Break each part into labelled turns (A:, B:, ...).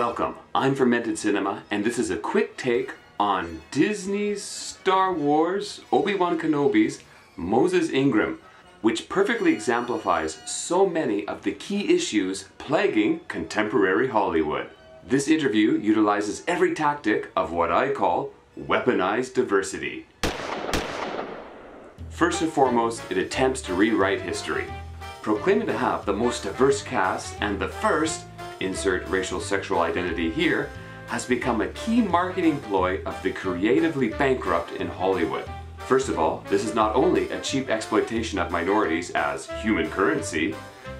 A: Welcome, I'm Fermented Cinema, and this is a quick take on Disney's Star Wars Obi-Wan Kenobi's Moses Ingram, which perfectly exemplifies so many of the key issues plaguing contemporary Hollywood. This interview utilizes every tactic of what I call weaponized diversity. First and foremost, it attempts to rewrite history. Proclaiming to have the most diverse cast and the first, insert racial sexual identity here, has become a key marketing ploy of the creatively bankrupt in Hollywood. First of all, this is not only a cheap exploitation of minorities as human currency,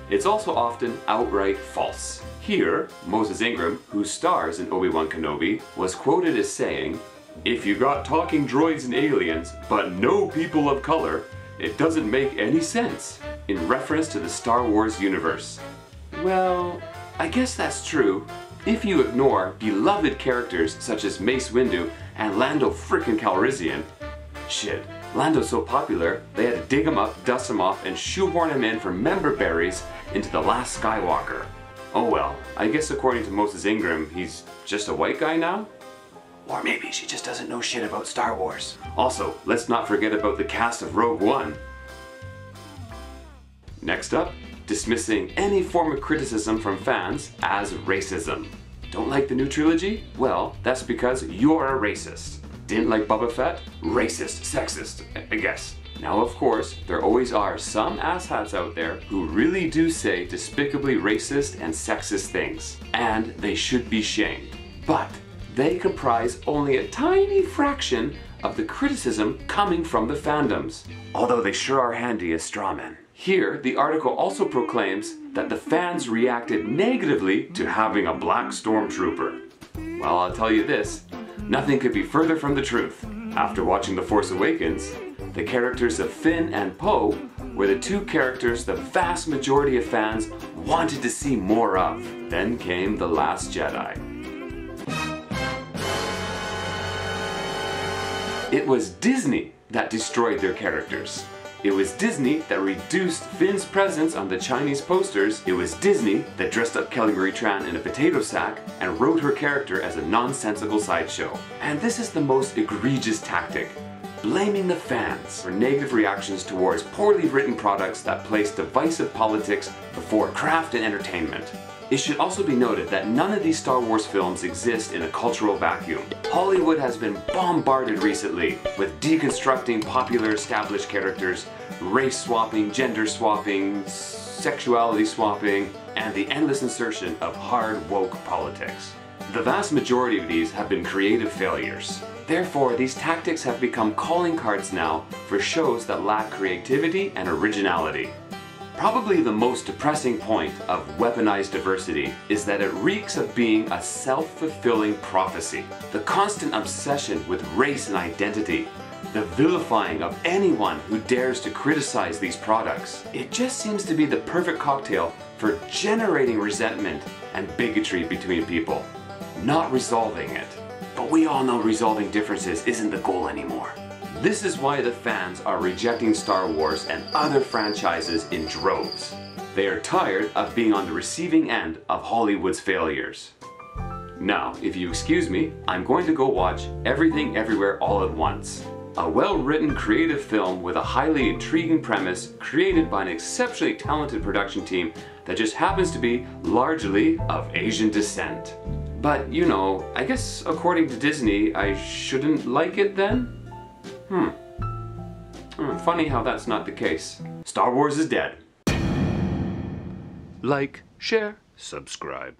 A: it's also often outright false. Here, Moses Ingram, who stars in Obi-Wan Kenobi, was quoted as saying, "If you got talking droids and aliens, but no people of color, it doesn't make any sense," in reference to the Star Wars universe. Well, I guess that's true, if you ignore beloved characters such as Mace Windu and Lando frickin' Calrissian. Shit, Lando's so popular, they had to dig him up, dust him off, and shoehorn him in for member berries into The Last Skywalker. Oh well, I guess according to Moses Ingram, he's just a white guy now? Or maybe she just doesn't know shit about Star Wars. Also, let's not forget about the cast of Rogue One. Next up, dismissing any form of criticism from fans as racism. Don't like the new trilogy? Well, that's because you're a racist. Didn't like Boba Fett? Racist, sexist, I guess. Now of course, there always are some asshats out there who really do say despicably racist and sexist things. And they should be shamed. But they comprise only a tiny fraction of the criticism coming from the fandoms. Although they sure are handy as strawmen. Here, the article also proclaims that the fans reacted negatively to having a black stormtrooper. Well, I'll tell you this, nothing could be further from the truth. After watching The Force Awakens, the characters of Finn and Poe were the two characters the vast majority of fans wanted to see more of. Then came The Last Jedi. It was Disney that destroyed their characters. It was Disney that reduced Finn's presence on the Chinese posters. It was Disney that dressed up Kelly Marie Tran in a potato sack and wrote her character as a nonsensical sideshow. And this is the most egregious tactic, blaming the fans for negative reactions towards poorly written products that place divisive politics before craft and entertainment. It should also be noted that none of these Star Wars films exist in a cultural vacuum. Hollywood has been bombarded recently with deconstructing popular established characters, race swapping, gender swapping, sexuality swapping, and the endless insertion of hard woke politics. The vast majority of these have been creative failures. Therefore, these tactics have become calling cards now for shows that lack creativity and originality. Probably the most depressing point of weaponized diversity is that it reeks of being a self-fulfilling prophecy. The constant obsession with race and identity, the vilifying of anyone who dares to criticize these products. It just seems to be the perfect cocktail for generating resentment and bigotry between people, not resolving it. But we all know resolving differences isn't the goal anymore. This is why the fans are rejecting Star Wars and other franchises in droves. They are tired of being on the receiving end of Hollywood's failures. Now, if you excuse me, I'm going to go watch Everything Everywhere All at Once. A well-written creative film with a highly intriguing premise created by an exceptionally talented production team that just happens to be largely of Asian descent. But, you know, I guess according to Disney, I shouldn't like it then? Funny how that's not the case. Star Wars is dead. Like, share, subscribe.